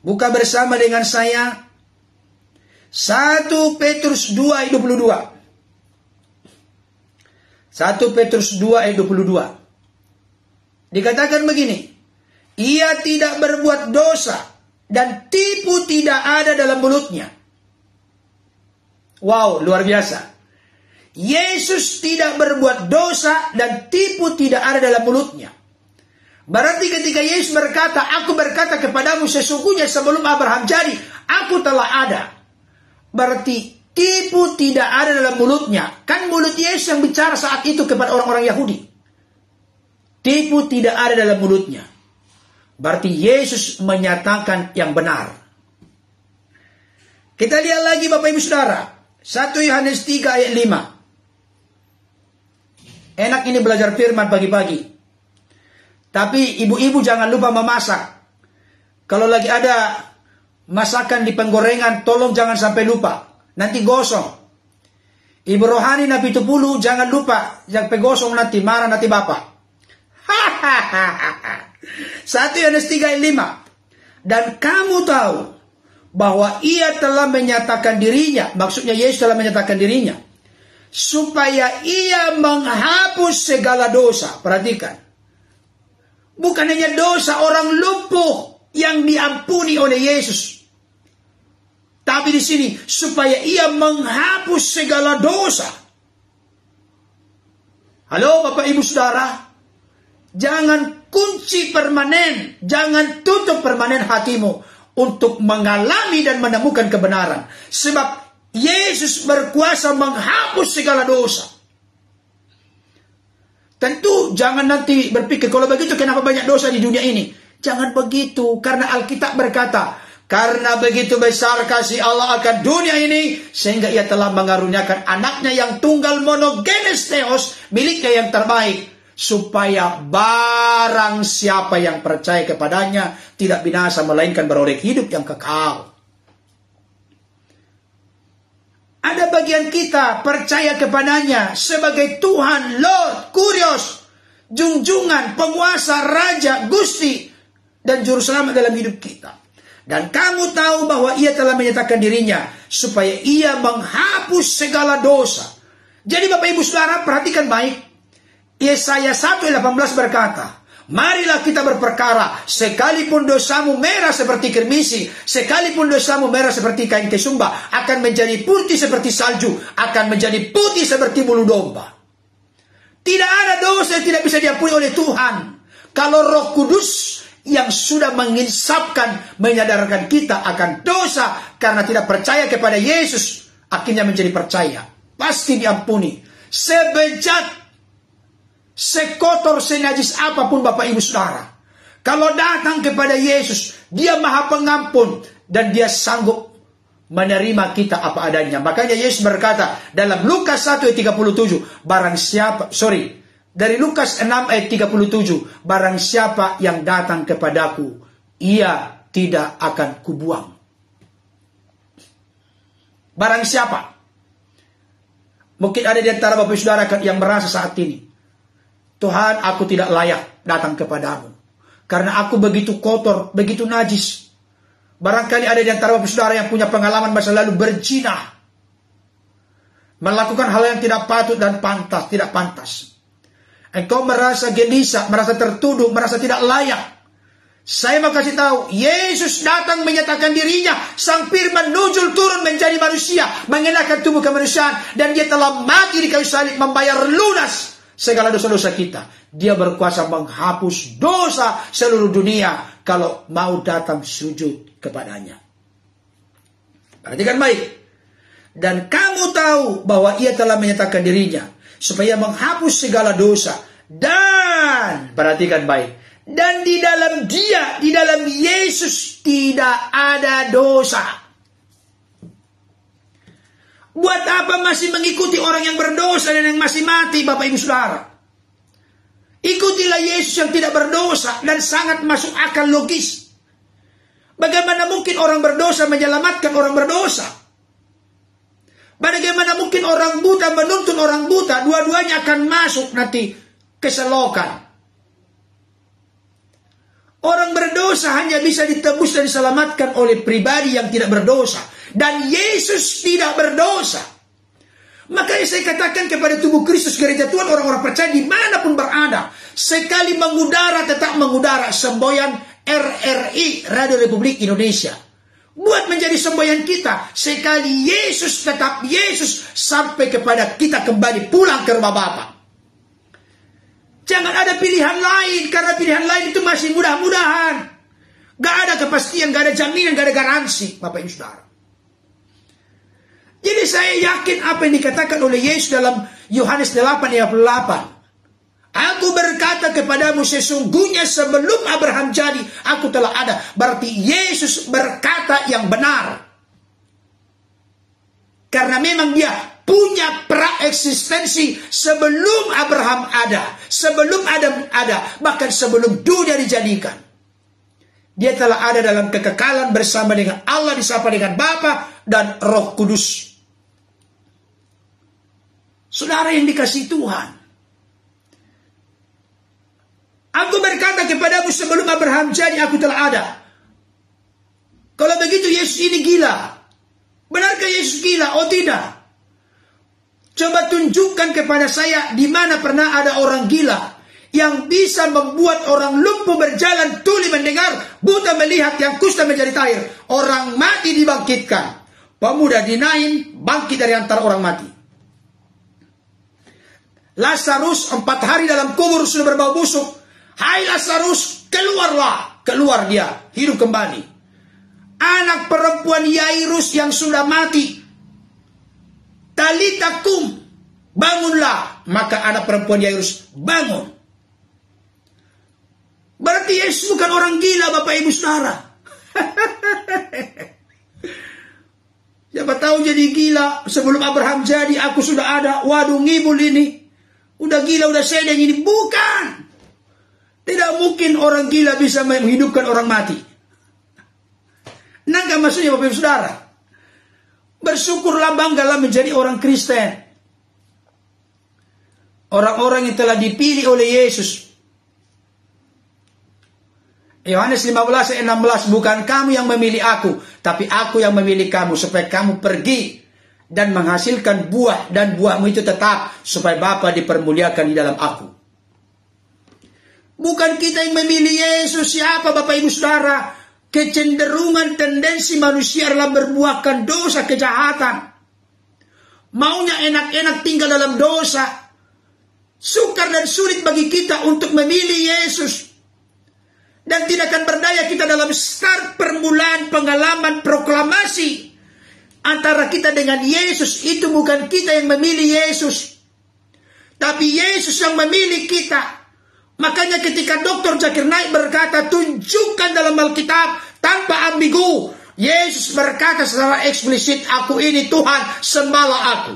Buka bersama dengan saya 1 Petrus 2 ayat 22. 1 Petrus 2 ayat 22. Dikatakan begini. Ia tidak berbuat dosa dan tipu tidak ada dalam mulutnya. Wow, luar biasa. Yesus tidak berbuat dosa dan tipu tidak ada dalam mulutnya. Berarti ketika Yesus berkata, aku berkata kepadamu sesungguhnya sebelum Abraham jadi, aku telah ada. Berarti tipu tidak ada dalam mulutnya. Kan mulut Yesus yang bicara saat itu kepada orang-orang Yahudi. Tipu tidak ada dalam mulutnya. Berarti Yesus menyatakan yang benar. Kita lihat lagi Bapak Ibu Saudara. 1 Yohanes 3 ayat 5. Enak ini belajar firman pagi-pagi. Tapi ibu-ibu jangan lupa memasak. Kalau lagi ada masakan di penggorengan, tolong jangan sampai lupa. Nanti gosong. Ibu rohani Nabi Tupulu, jangan lupa. Jangan gosong nanti, marah nanti Bapak. 1 Yohanes 3 ayat 5. Dan kamu tahu bahwa ia telah menyatakan dirinya. Maksudnya Yesus telah menyatakan dirinya. Supaya ia menghapus segala dosa. Perhatikan. Bukan hanya dosa orang lumpuh yang diampuni oleh Yesus. Tapi di sini supaya ia menghapus segala dosa. Halo Bapak Ibu Saudara, jangan kunci permanen, jangan tutup permanen hatimu untuk mengalami dan menemukan kebenaran. Sebab Yesus berkuasa menghapus segala dosa. Tentu jangan nanti berpikir, kalau begitu kenapa banyak dosa di dunia ini? Jangan begitu, karena Alkitab berkata, karena begitu besar kasih Allah akan dunia ini, sehingga ia telah mengaruniakan anaknya yang tunggal monogenes theos, miliknya yang terbaik, supaya barang siapa yang percaya kepadanya tidak binasa, melainkan beroleh hidup yang kekal. Ada bagian kita percaya kepadanya sebagai Tuhan, Lord, Kurios, junjungan, penguasa, Raja, Gusti, dan Juru Selamat dalam hidup kita. Dan kamu tahu bahwa ia telah menyatakan dirinya supaya ia menghapus segala dosa. Jadi Bapak Ibu Saudara perhatikan baik. Yesaya 1:18 berkata, marilah kita berperkara, sekalipun dosamu merah seperti kirmisi, sekalipun dosamu merah seperti kain kesumba, akan menjadi putih seperti salju, akan menjadi putih seperti bulu domba. Tidak ada dosa yang tidak bisa diampuni oleh Tuhan. Kalau Roh Kudus yang sudah menginsapkan, menyadarkan kita akan dosa karena tidak percaya kepada Yesus, akhirnya menjadi percaya, pasti diampuni. Sebejat, sekotor, senajis apapun Bapak Ibu Saudara, kalau datang kepada Yesus, Dia Maha Pengampun dan Dia sanggup menerima kita apa adanya. Makanya Yesus berkata dalam Lukas 1 ayat 37, dari Lukas 6 ayat 37, barang siapa yang datang kepadaku, ia tidak akan kubuang. Barang siapa? Mungkin ada di antara Bapak Saudara yang merasa saat ini, Tuhan, aku tidak layak datang kepadamu. Karena aku begitu kotor, begitu najis. Barangkali ada di antara bapak saudara yang punya pengalaman masa lalu berzina, melakukan hal yang tidak patut dan pantas, tidak pantas. Engkau merasa gelisah, merasa tertuduh, merasa tidak layak. Saya mau kasih tahu, Yesus datang menyatakan dirinya, Sang Firman nuzul turun menjadi manusia, mengenakan tubuh kemanusiaan, dan dia telah mati di kayu salib membayar lunas segala dosa-dosa kita. Dia berkuasa menghapus dosa seluruh dunia kalau mau datang sujud kepadanya. Perhatikan baik. Dan kamu tahu bahwa ia telah menyatakan dirinya supaya menghapus segala dosa. Dan perhatikan baik. Dan di dalam dia, di dalam Yesus tidak ada dosa. Buat apa masih mengikuti orang yang berdosa dan yang masih mati, Bapak Ibu Saudara? Ikutilah Yesus yang tidak berdosa dan sangat masuk akal logis. Bagaimana mungkin orang berdosa menyelamatkan orang berdosa? Bagaimana mungkin orang buta menuntun orang buta? Dua-duanya akan masuk nanti ke selokan. Orang berdosa hanya bisa ditebus dan diselamatkan oleh pribadi yang tidak berdosa. Dan Yesus tidak berdosa. Makanya saya katakan kepada tubuh Kristus Gereja Tuhan, orang-orang percaya dimanapun berada, sekali mengudara tetap mengudara semboyan RRI, Radio Republik Indonesia. Buat menjadi semboyan kita, sekali Yesus tetap Yesus sampai kepada kita kembali pulang ke rumah Bapa. Jangan ada pilihan lain, karena pilihan lain itu masih mudah-mudahan. Gak ada kepastian, gak ada jaminan, gak ada garansi, Bapak Ibu Saudara. Jadi saya yakin apa yang dikatakan oleh Yesus dalam Yohanes 8:28. Aku berkata kepadamu, sesungguhnya sebelum Abraham jadi, aku telah ada. Berarti Yesus berkata yang benar. Karena memang dia punya praeksistensi sebelum Abraham ada, sebelum Adam ada, bahkan sebelum dunia dijadikan. Dia telah ada dalam kekekalan bersama dengan Allah, disapa dengan Bapa dan Roh Kudus. Saudara yang dikasihi Tuhan, aku berkata kepadamu sebelum Abraham jadi, aku telah ada. Kalau begitu Yesus ini gila. Benarkah Yesus gila? Oh tidak. Coba tunjukkan kepada saya di mana pernah ada orang gila yang bisa membuat orang lumpuh berjalan, tuli mendengar, buta melihat, yang kusta menjadi tahir, orang mati dibangkitkan, pemuda dinain bangkit dari antara orang mati. Lazarus 4 hari dalam kubur sudah berbau busuk. Hai Lazarus, keluarlah. Keluar dia, hidup kembali. Anak perempuan Yairus yang sudah mati, Talita kum, bangunlah. Maka anak perempuan Yairus bangun. Berarti Yesus bukan orang gila, Bapak Ibu Saudara. Siapa tahu jadi gila, sebelum Abraham jadi aku sudah ada. Waduh, ngibul ini. Udah gila, udah sedang ini. Bukan. Tidak mungkin orang gila bisa menghidupkan orang mati. Nangka maksudnya Bapak Ibu Saudara. Bersyukurlah, banggalah menjadi orang Kristen. Orang-orang yang telah dipilih oleh Yesus. Yohanes 15:16, bukan kamu yang memilih aku, tapi aku yang memilih kamu, supaya kamu pergi dan menghasilkan buah, dan buahmu itu tetap, supaya Bapa dipermuliakan di dalam aku. Bukan kita yang memilih Yesus. Siapa Bapak Ibu Saudara? Kecenderungan tendensi manusia adalah berbuahkan dosa, kejahatan. Maunya enak-enak tinggal dalam dosa. Sukar dan sulit bagi kita untuk memilih Yesus. Dan tidak akan berdaya kita dalam start permulaan pengalaman proklamasi antara kita dengan Yesus. Itu bukan kita yang memilih Yesus, tapi Yesus yang memilih kita. Makanya ketika Dr. Zakir Naik berkata, tunjukkan dalam Alkitab tanpa ambigu, Yesus berkata secara eksplisit, aku ini Tuhan, sembahlah aku.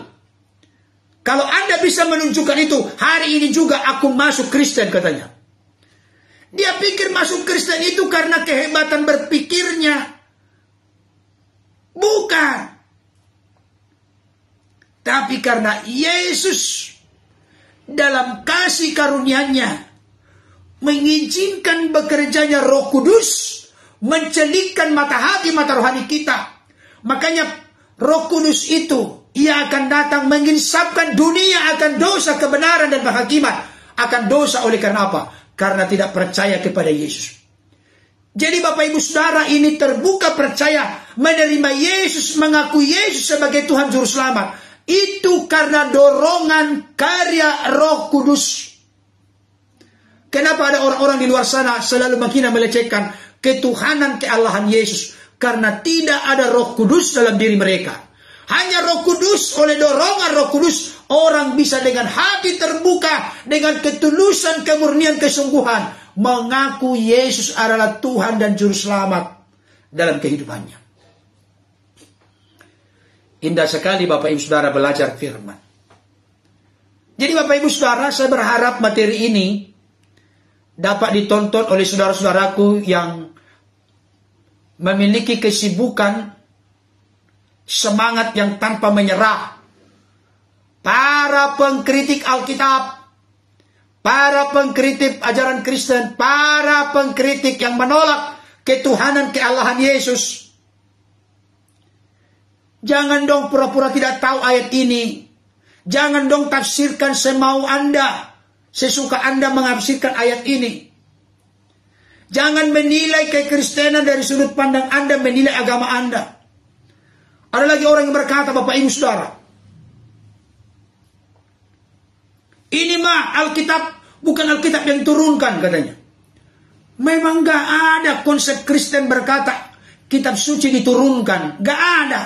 Kalau Anda bisa menunjukkan itu, hari ini juga aku masuk Kristen, katanya. Dia pikir masuk Kristen itu karena kehebatan berpikirnya. Bukan. Tapi karena Yesus dalam kasih karunia-Nya mengizinkan bekerjanya Roh Kudus mencelikkan mata hati, mata rohani kita. Makanya Roh Kudus itu, ia akan datang menginsafkan dunia akan dosa, kebenaran, dan penghakiman. Akan dosa oleh karena apa? Karena tidak percaya kepada Yesus. Jadi Bapak Ibu Saudara, ini terbuka percaya, menerima Yesus, mengaku Yesus sebagai Tuhan Juru Selamat. Itu karena dorongan karya Roh Kudus. Kenapa ada orang-orang di luar sana selalu menghina, melecehkan ketuhanan, keallahan Yesus? Karena tidak ada Roh Kudus dalam diri mereka. Hanya Roh Kudus, oleh dorongan Roh Kudus, orang bisa dengan hati terbuka, dengan ketulusan, kemurnian, kesungguhan, mengaku Yesus adalah Tuhan dan Juru Selamat dalam kehidupannya. Indah sekali Bapak Ibu Saudara belajar firman. Jadi Bapak Ibu Saudara, saya berharap materi ini dapat ditonton oleh saudara-saudaraku yang memiliki kesibukan, semangat yang tanpa menyerah. Para pengkritik Alkitab, para pengkritik ajaran Kristen, para pengkritik yang menolak ketuhanan, keallahan Yesus. Jangan dong pura-pura tidak tahu ayat ini. Jangan dong tafsirkan semau Anda, sesuka Anda menafsirkan ayat ini. Jangan menilai kekristenan dari sudut pandang Anda, menilai agama Anda. Ada lagi orang yang berkata, Bapak Ibu Saudara, ini mah Alkitab bukan Alkitab yang turunkan katanya. Memang gak ada konsep Kristen berkata kitab suci diturunkan. Gak ada.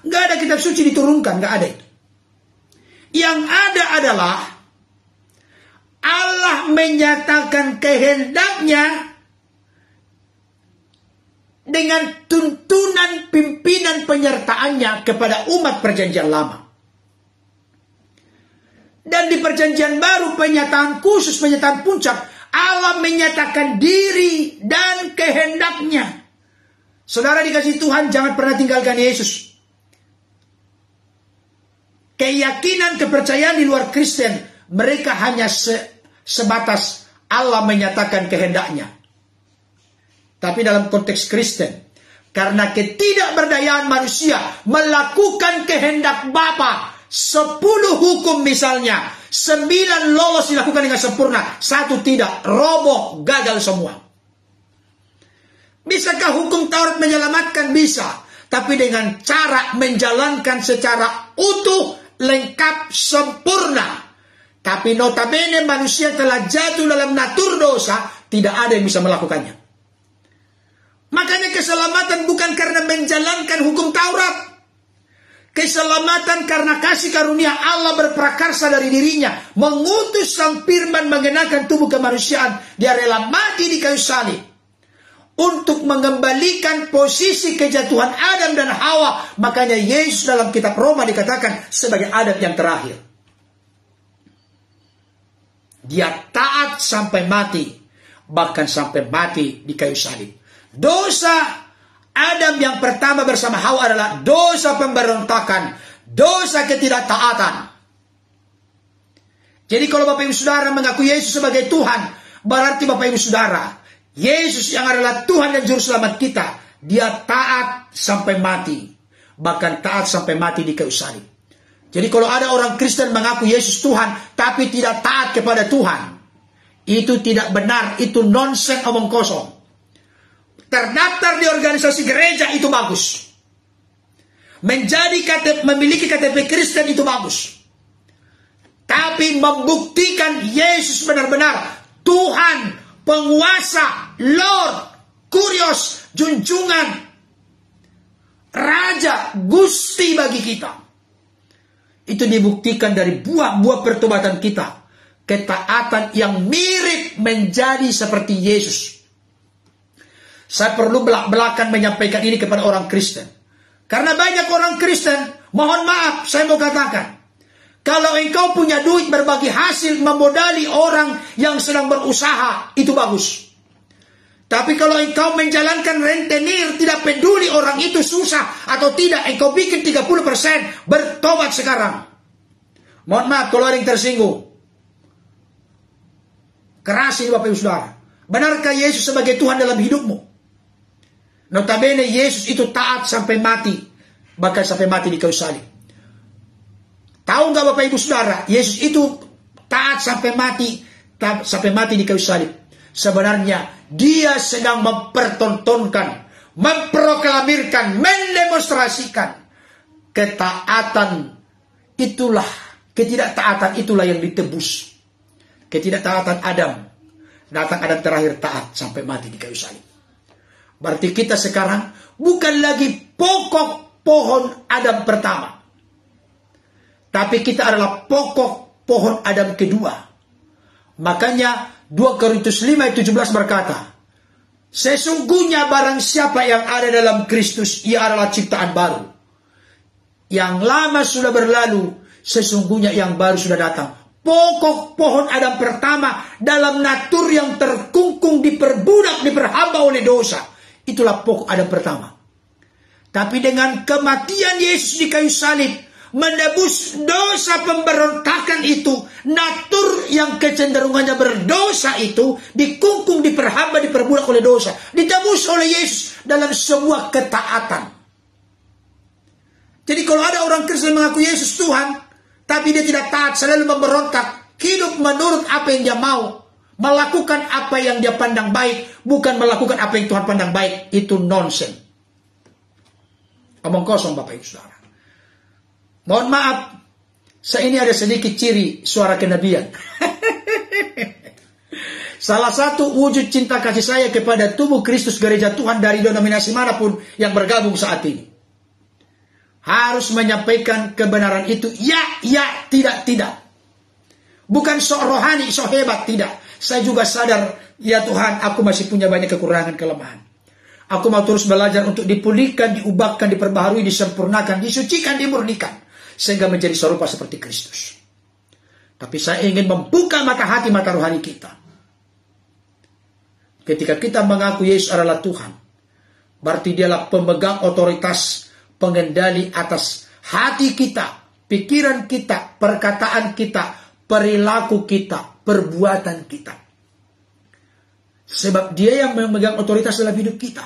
Gak ada kitab suci diturunkan. Gak ada itu. Yang ada adalah Allah menyatakan kehendaknya dengan tuntunan pimpinan penyertaannya kepada umat perjanjian lama. Dan di perjanjian baru, penyataan khusus, penyataan puncak, Allah menyatakan diri dan kehendaknya. Saudara dikasih Tuhan, jangan pernah tinggalkan Yesus. Keyakinan, kepercayaan di luar Kristen, mereka hanya sebatas Allah menyatakan kehendaknya. Tapi dalam konteks Kristen, karena ketidakberdayaan manusia melakukan kehendak Bapa, 10 hukum misalnya, 9 lolos dilakukan dengan sempurna, 1 tidak, roboh, gagal semua. Bisakah hukum Taurat menyelamatkan? Bisa. Tapi dengan cara menjalankan secara utuh, lengkap, sempurna. Tapi notabene manusia telah jatuh dalam natur dosa, tidak ada yang bisa melakukannya. Makanya keselamatan bukan karena menjalankan hukum Taurat. Keselamatan karena kasih karunia Allah berprakarsa dari dirinya, mengutus sang firman mengenakan tubuh kemanusiaan. Dia rela mati di kayu salib untuk mengembalikan posisi kejatuhan Adam dan Hawa. Makanya Yesus dalam kitab Roma dikatakan sebagai Adam yang terakhir. Dia taat sampai mati, bahkan sampai mati di kayu salib. Dosa Adam yang pertama bersama Hawa adalah dosa pemberontakan, dosa ketidaktaatan. Jadi kalau Bapak Ibu Saudara mengaku Yesus sebagai Tuhan, berarti Bapak Ibu Saudara, Yesus yang adalah Tuhan dan Juru Selamat kita, dia taat sampai mati, bahkan taat sampai mati di kayu salib. Jadi kalau ada orang Kristen mengaku Yesus Tuhan, tapi tidak taat kepada Tuhan, itu tidak benar, itu nonsens, omong kosong. Terdaftar di organisasi gereja itu bagus. Memiliki KTP Kristen itu bagus. Tapi membuktikan Yesus benar-benar Tuhan, penguasa, Lord, Kurios, junjungan, Raja, Gusti bagi kita. Itu dibuktikan dari buah-buah pertobatan kita. Ketaatan yang mirip menjadi seperti Yesus. Saya perlu belak-belakan menyampaikan ini kepada orang Kristen. Karena banyak orang Kristen, mohon maaf, saya mau katakan, kalau engkau punya duit berbagi hasil, memodali orang yang sedang berusaha, itu bagus. Tapi kalau engkau menjalankan rentenir, tidak peduli orang itu susah atau tidak, engkau bikin 30%, bertobat sekarang. Mohon maaf kalau ada yang tersinggung. Keras ini Bapak Ibu Saudara. Benarkah Yesus sebagai Tuhan dalam hidupmu? Notabene Yesus itu taat sampai mati, bahkan sampai mati di kayu salib. Tahu nggak Bapak Ibu Saudara, Yesus itu taat sampai mati di kayu salib. Sebenarnya dia sedang mempertontonkan, memproklamirkan, mendemonstrasikan ketaatan itulah, ketidaktaatan itulah yang ditebus. Ketidaktaatan Adam. Datang Adam terakhir taat sampai mati di kayu salib. Berarti kita sekarang bukan lagi pokok pohon Adam pertama, tapi kita adalah pokok pohon Adam kedua. Makanya 2 Korintus 5:17 berkata, sesungguhnya barang siapa yang ada dalam Kristus, ia adalah ciptaan baru. Yang lama sudah berlalu, sesungguhnya yang baru sudah datang. Pokok pohon Adam pertama dalam natur yang terkungkung, diperbudak, diperhamba oleh dosa. Itulah pokok Adam pertama. Tapi dengan kematian Yesus di kayu salib, menebus dosa pemberontakan itu, natur yang kecenderungannya berdosa itu, dikungkung, diperhamba, diperbudak oleh dosa, ditebus oleh Yesus dalam sebuah ketaatan. Jadi kalau ada orang Kristen mengaku Yesus Tuhan, tapi dia tidak taat, selalu memberontak, hidup menurut apa yang dia mau, melakukan apa yang dia pandang baik, bukan melakukan apa yang Tuhan pandang baik, itu nonsen. Omong kosong Bapak Ibu Saudara. Mohon maaf, saya ini ada sedikit ciri suara kenabian. Salah satu wujud cinta kasih saya kepada tubuh Kristus Gereja Tuhan dari denominasi manapun yang bergabung saat ini, harus menyampaikan kebenaran itu. Ya, tidak. Bukan sok rohani, sok hebat, tidak. Saya juga sadar, ya Tuhan, aku masih punya banyak kekurangan, kelemahan. Aku mau terus belajar untuk dipulihkan, diubahkan, diperbaharui, disempurnakan, disucikan, dimurnikan, sehingga menjadi serupa seperti Kristus. Tapi saya ingin membuka mata hati, mata rohani kita. Ketika kita mengaku Yesus adalah Tuhan, berarti dialah pemegang otoritas, pengendali atas hati kita, pikiran kita, perkataan kita, perilaku kita, perbuatan kita. Sebab dia yang memegang otoritas dalam hidup kita.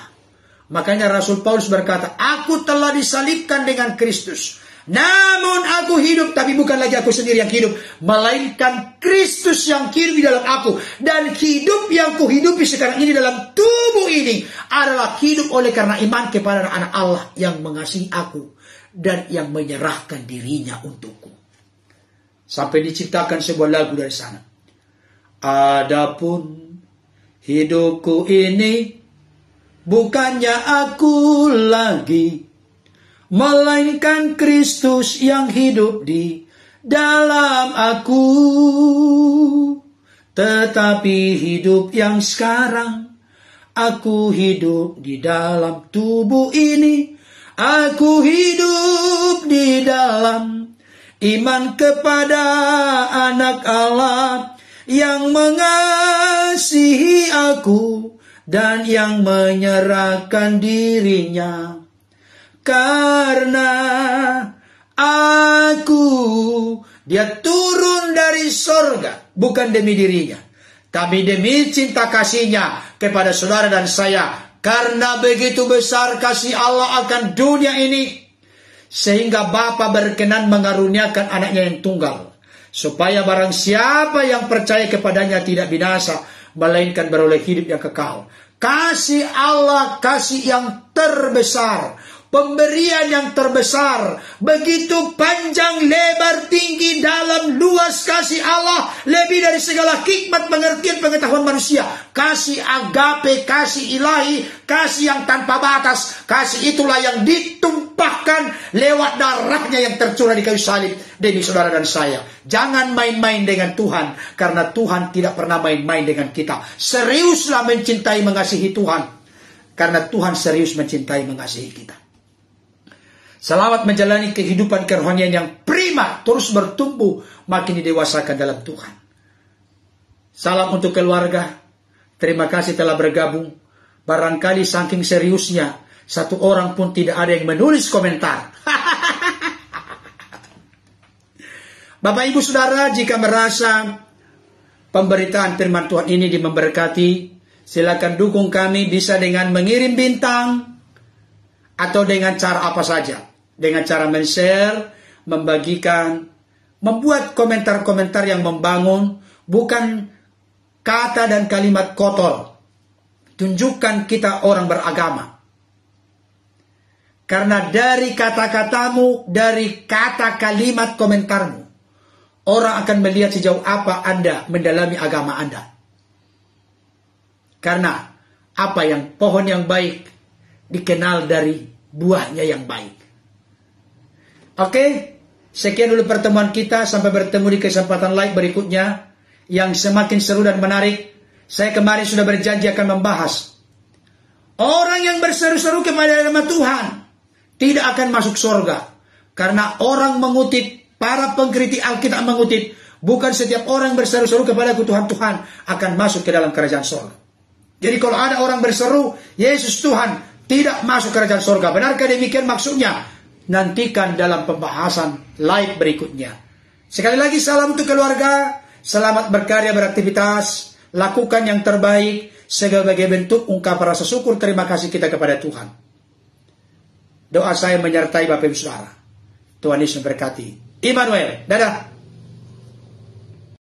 Makanya Rasul Paulus berkata, aku telah disalibkan dengan Kristus. Namun aku hidup, tapi bukan lagi aku sendiri yang hidup, melainkan Kristus yang hidup di dalam aku. Dan hidup yang kuhidupi sekarang ini dalam tubuh ini adalah hidup oleh karena iman kepada anak Allah yang mengasihi aku dan yang menyerahkan dirinya untukku. Sampai diciptakan sebuah lagu dari sana. Adapun hidupku ini bukannya aku lagi, melainkan Kristus yang hidup di dalam aku. Tetapi hidup yang sekarang, aku hidup di dalam tubuh ini. Aku hidup di dalam iman kepada anak Allah yang mengasihi aku dan yang menyerahkan dirinya. Karena aku, dia turun dari sorga, bukan demi dirinya, tapi demi cinta kasihnya kepada saudara dan saya. Karena begitu besar kasih Allah akan dunia ini, sehingga Bapa berkenan mengaruniakan anaknya yang tunggal, supaya barang siapa yang percaya kepadanya tidak binasa, melainkan beroleh hidup yang kekal. Kasih Allah, kasih yang terbesar, pemberian yang terbesar, begitu panjang, lebar, tinggi, dalam, luas kasih Allah, lebih dari segala hikmat, pengertian, pengetahuan manusia. Kasih agape, kasih ilahi, kasih yang tanpa batas. Kasih itulah yang ditumpahkan lewat darahnya yang tercurah di kayu salib demi saudara dan saya. Jangan main-main dengan Tuhan, karena Tuhan tidak pernah main-main dengan kita. Seriuslah mencintai, mengasihi Tuhan, karena Tuhan serius mencintai, mengasihi kita. Selamat menjalani kehidupan kerohanian yang prima, terus bertumbuh, makin didewasakan dalam Tuhan. Salam untuk keluarga. Terima kasih telah bergabung. Barangkali saking seriusnya, satu orang pun tidak ada yang menulis komentar. Bapak Ibu Saudara, jika merasa pemberitaan firman Tuhan ini memberkati, silakan dukung kami bisa dengan mengirim bintang, atau dengan cara apa saja. Dengan cara men-share, membagikan, membuat komentar-komentar yang membangun, bukan kata dan kalimat kotor. Tunjukkan kita orang beragama. Karena dari kata-katamu, dari kata kalimat komentarmu, orang akan melihat sejauh apa Anda mendalami agama Anda. Karena apa yang pohon yang baik dikenal dari buahnya yang baik. Oke, sekian dulu pertemuan kita. Sampai bertemu di kesempatan live berikutnya yang semakin seru dan menarik. Saya kemarin sudah berjanji akan membahas orang yang berseru-seru kepada nama Tuhan tidak akan masuk surga. Karena orang mengutip, para pengkritik Alkitab mengutip, bukan setiap orang berseru-seru kepada Tuhan akan masuk ke dalam kerajaan surga. Jadi kalau ada orang berseru, Yesus Tuhan, tidak masuk kerajaan surga. Benarkah demikian maksudnya? Nantikan dalam pembahasan live berikutnya. Sekali lagi salam untuk keluarga. Selamat berkarya, beraktivitas. Lakukan yang terbaik sebagai bentuk ungkapan rasa syukur terima kasih kita kepada Tuhan. Doa saya menyertai Bapak Ibu Saudara. Tuhan Yesus memberkati. Immanuel. Dadah.